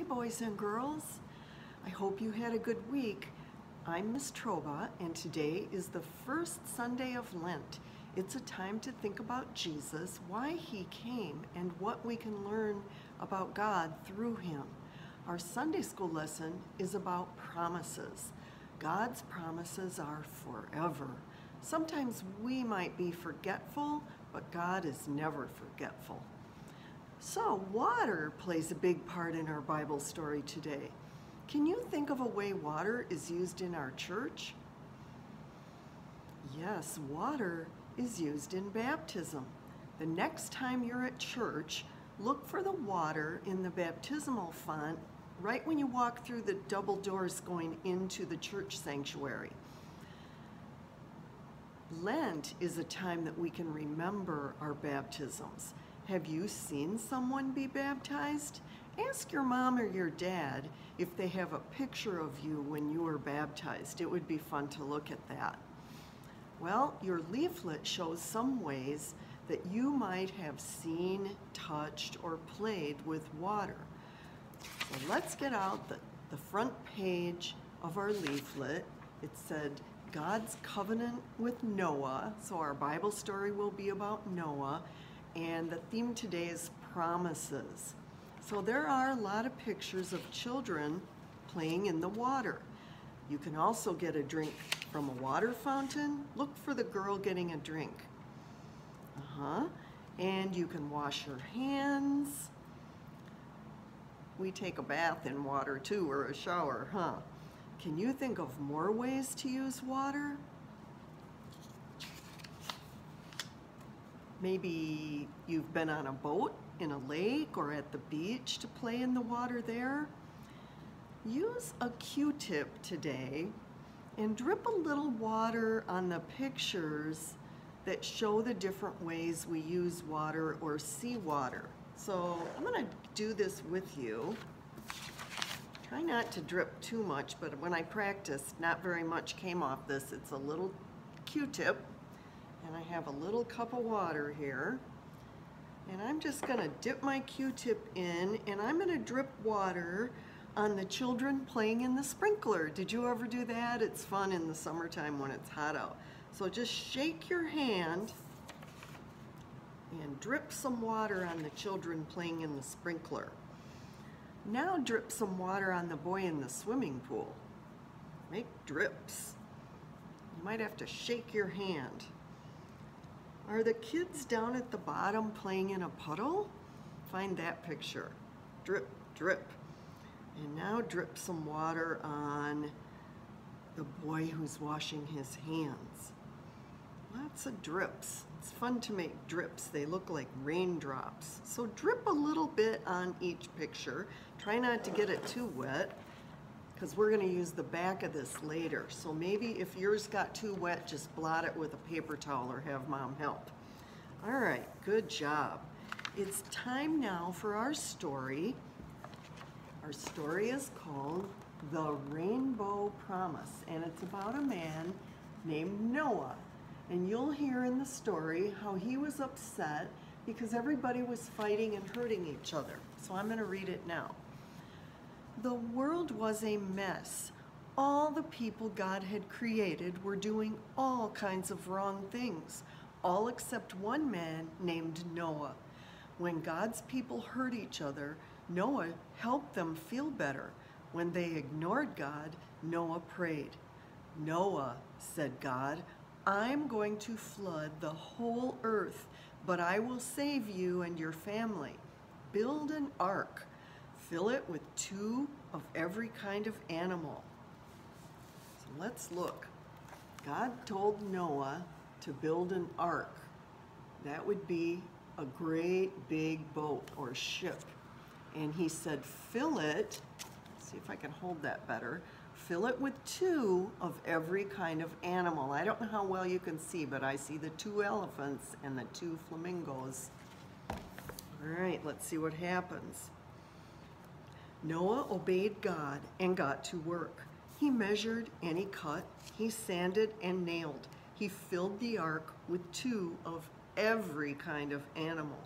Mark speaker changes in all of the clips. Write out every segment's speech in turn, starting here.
Speaker 1: boys and girls. I hope you had a good week. I'm Miss Trobaugh, and today is the first Sunday of Lent. It's a time to think about Jesus, why he came, and what we can learn about God through him. Our Sunday school lesson is about promises. God's promises are forever. Sometimes we might be forgetful, but God is never forgetful. So water plays a big part in our Bible story today. Can you think of a way water is used in our church? Yes, water is used in baptism. The next time you're at church, look for the water in the baptismal font right when you walk through the double doors going into the church sanctuary. Lent is a time that we can remember our baptisms. Have you seen someone be baptized? Ask your mom or your dad if they have a picture of you when you were baptized. It would be fun to look at that. Well, your leaflet shows some ways that you might have seen, touched, or played with water. So let's get out the front page of our leaflet. It said, God's covenant with Noah. So our Bible story will be about Noah. And the theme today is promises. So there are a lot of pictures of children playing in the water. You can also get a drink from a water fountain. Look for the girl getting a drink. And you can wash your hands. We take a bath in water too, or a shower, huh? Can you think of more ways to use water? Maybe you've been on a boat in a lake or at the beach to play in the water there. Use a Q-tip today and drip a little water on the pictures that show the different ways we use water or see water. So I'm going to do this with you. Try not to drip too much, but when I practiced, not very much came off this. It's a little Q-tip. And I have a little cup of water here. And I'm just gonna dip my Q-tip in, and I'm gonna drip water on the children playing in the sprinkler. Did you ever do that? It's fun in the summertime when it's hot out. So just shake your hand and drip some water on the children playing in the sprinkler. Now drip some water on the boy in the swimming pool. Make drips. You might have to shake your hand. Are the kids down at the bottom playing in a puddle? Find that picture. Drip, drip. And now drip some water on the boy who's washing his hands. Lots of drips. It's fun to make drips. They look like raindrops. So drip a little bit on each picture. Try not to get it too wet, because we're going to use the back of this later. So maybe if yours got too wet, just blot it with a paper towel or have mom help. All right, good job. It's time now for our story. Our story is called The Rainbow Promise, and it's about a man named Noah. And you'll hear in the story how he was upset because everybody was fighting and hurting each other. So I'm going to read it now. The world was a mess. All the people God had created were doing all kinds of wrong things, all except one man named Noah. When God's people hurt each other, Noah helped them feel better. When they ignored God, Noah prayed. Noah, said God, I'm going to flood the whole earth, but I will save you and your family. Build an ark. Fill it with 2 of every kind of animal. So let's look. God told Noah to build an ark. That would be a great big boat or ship. And he said, fill it, let's see if I can hold that better, fill it with 2 of every kind of animal. I don't know how well you can see, but I see the 2 elephants and the 2 flamingos. All right, let's see what happens. Noah obeyed God and got to work. He measured and he cut, he sanded and nailed. He filled the ark with 2 of every kind of animal.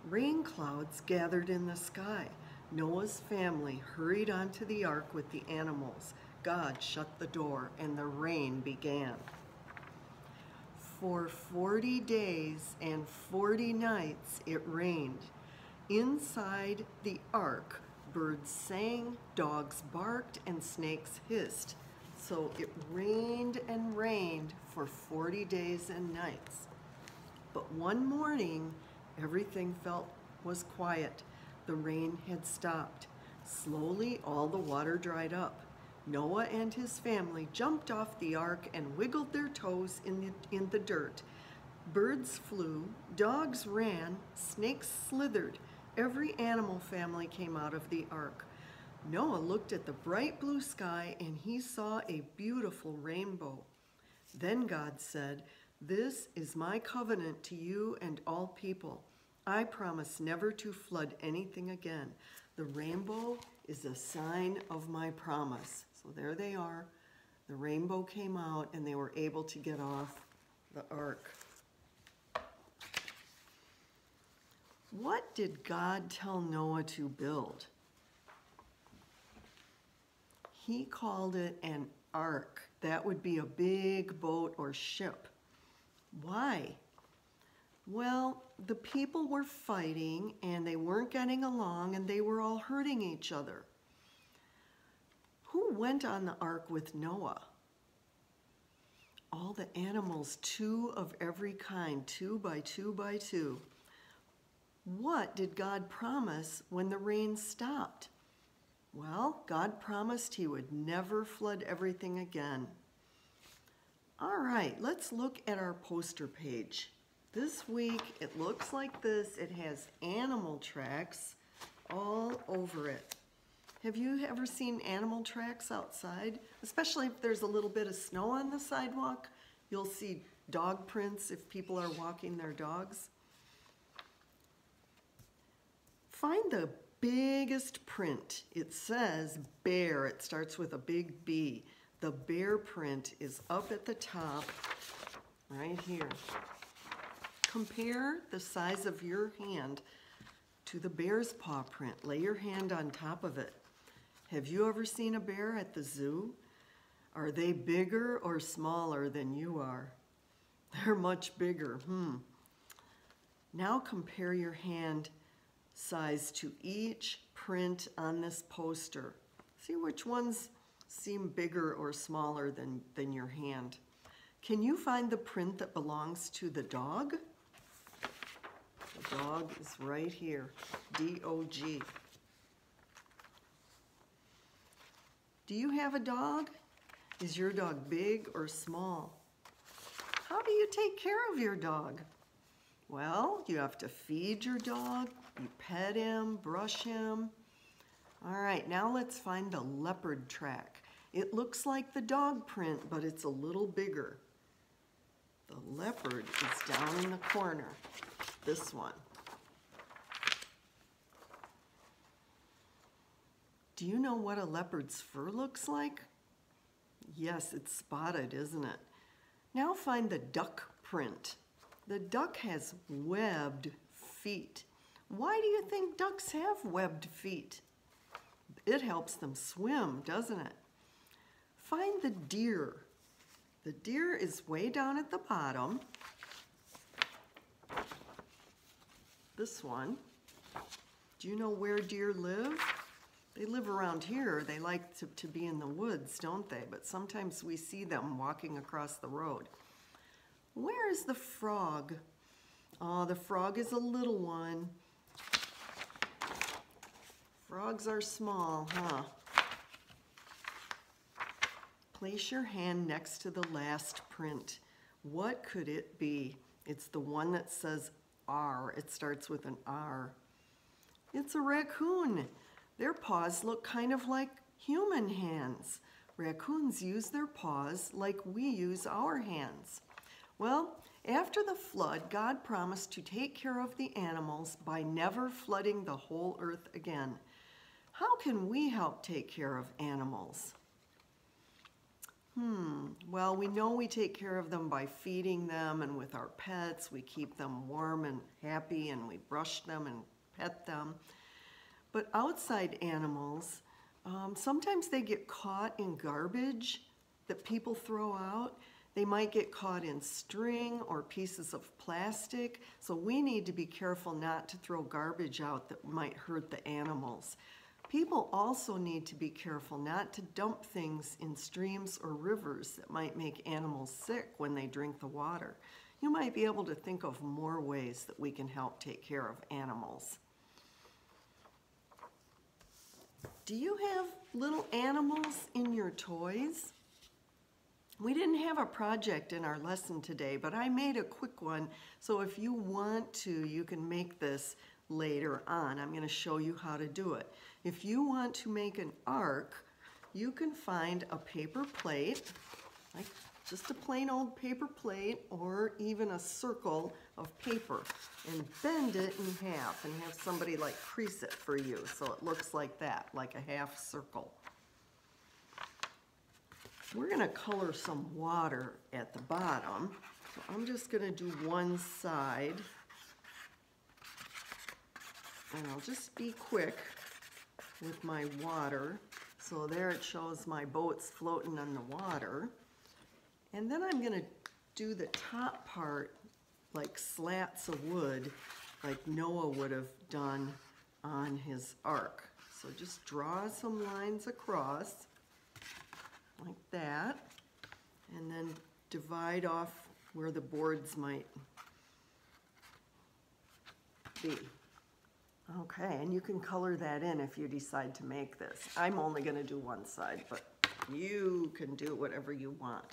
Speaker 1: Rain clouds gathered in the sky. Noah's family hurried onto the ark with the animals. God shut the door, and the rain began. For 40 days and 40 nights it rained. Inside the ark, birds sang, dogs barked, and snakes hissed. So it rained and rained for 40 days and nights. But one morning, everything was quiet. The rain had stopped. Slowly, all the water dried up. Noah and his family jumped off the ark and wiggled their toes in the dirt. Birds flew, dogs ran, snakes slithered. Every animal family came out of the ark. Noah looked at the bright blue sky and he saw a beautiful rainbow. Then God said, "This is my covenant to you and all people. I promise never to flood anything again. The rainbow is a sign of my promise." So there they are. The rainbow came out and they were able to get off the ark. What did God tell Noah to build? He called it an ark. That would be a big boat or ship. Why? Well, the people were fighting and they weren't getting along and they were all hurting each other. Who went on the ark with Noah? All the animals, 2 of every kind, 2 by 2 by 2. What did God promise when the rain stopped? Well, God promised he would never flood everything again. All right, let's look at our poster page. This week, it looks like this. It has animal tracks all over it. Have you ever seen animal tracks outside? Especially if there's a little bit of snow on the sidewalk, you'll see dog prints if people are walking their dogs. Find the biggest print. It says bear. It starts with a big B. The bear print is up at the top, right here. Compare the size of your hand to the bear's paw print. Lay your hand on top of it. Have you ever seen a bear at the zoo? Are they bigger or smaller than you are? They're much bigger. Now compare your hand size to each print on this poster. See which ones seem bigger or smaller than your hand. Can you find the print that belongs to the dog? The dog is right here, D-O-G. Do you have a dog? Is your dog big or small? How do you take care of your dog? Well, you have to feed your dog, you pet him, brush him. All right, now let's find the leopard track. It looks like the dog print, but it's a little bigger. The leopard is down in the corner, this one. Do you know what a leopard's fur looks like? Yes, it's spotted, isn't it? Now find the duck print. The duck has webbed feet. Why do you think ducks have webbed feet? It helps them swim, doesn't it? Find the deer. The deer is way down at the bottom. This one. Do you know where deer live? They live around here. They like to be in the woods, don't they? But sometimes we see them walking across the road. Where is the frog? Oh, the frog is a little one. Frogs are small, huh? Place your hand next to the last print. What could it be? It's the one that says R. It starts with an R. It's a raccoon. Their paws look kind of like human hands. Raccoons use their paws like we use our hands. Well, after the flood, God promised to take care of the animals by never flooding the whole earth again. How can we help take care of animals? Well, we know we take care of them by feeding them, and with our pets, we keep them warm and happy, and we brush them and pet them. But outside animals, sometimes they get caught in garbage that people throw out. They might get caught in string or pieces of plastic. So we need to be careful not to throw garbage out that might hurt the animals. People also need to be careful not to dump things in streams or rivers that might make animals sick when they drink the water. You might be able to think of more ways that we can help take care of animals. Do you have little animals in your toys? We didn't have a project in our lesson today, but I made a quick one. So if you want to, you can make this later on. I'm going to show you how to do it. If you want to make an ark, you can find a paper plate, like just a plain old paper plate, or even a circle of paper, and bend it in half and have somebody like crease it for you so it looks like that, like a half circle. We're going to color some water at the bottom. So I'm just going to do one side. And I'll just be quick with my water. So there it shows my boat's floating on the water. And then I'm going to do the top part like slats of wood, like Noah would have done on his ark. So just draw some lines across like that, and then divide off where the boards might be. Okay, and you can color that in if you decide to make this. I'm only going to do one side, but you can do whatever you want.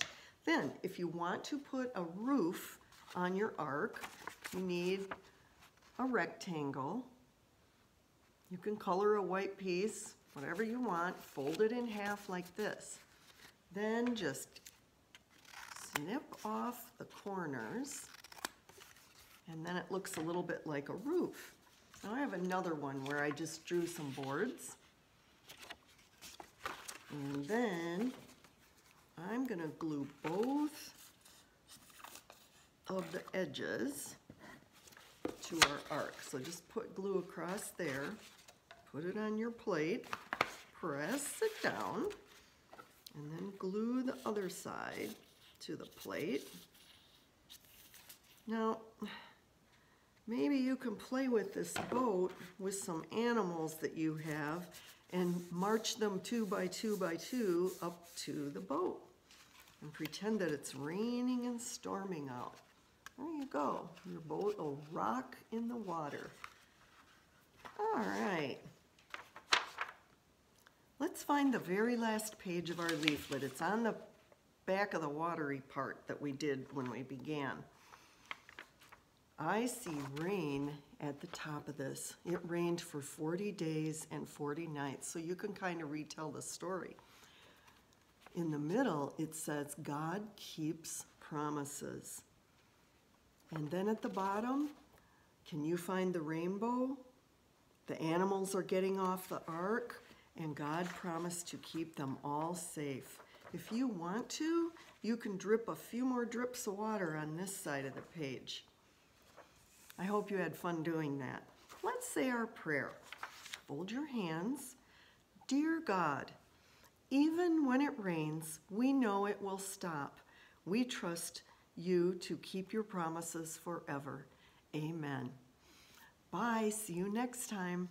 Speaker 1: Then, if you want to put a roof on your ark, you need a rectangle. You can color a white piece, whatever you want, fold it in half like this. Then just snip off the corners, and then it looks a little bit like a roof. Now I have another one where I just drew some boards, and then I'm going to glue both of the edges to our ark. So just put glue across there, put it on your plate, press it down, and then glue the other side to the plate. Now, maybe you can play with this boat with some animals that you have and march them 2 by 2 by 2 up to the boat and pretend that it's raining and storming out. There you go. Your boat will rock in the water. All right. Let's find the very last page of our leaflet. It's on the back of the watery part that we did when we began. I see rain at the top of this. It rained for 40 days and 40 nights, so you can kind of retell the story. In the middle, it says, God keeps promises. And then at the bottom, can you find the rainbow? The animals are getting off the ark, and God promised to keep them all safe. If you want to, you can drip a few more drips of water on this side of the page. I hope you had fun doing that. Let's say our prayer. Fold your hands. Dear God, even when it rains, we know it will stop. We trust you to keep your promises forever. Amen. Bye. See you next time.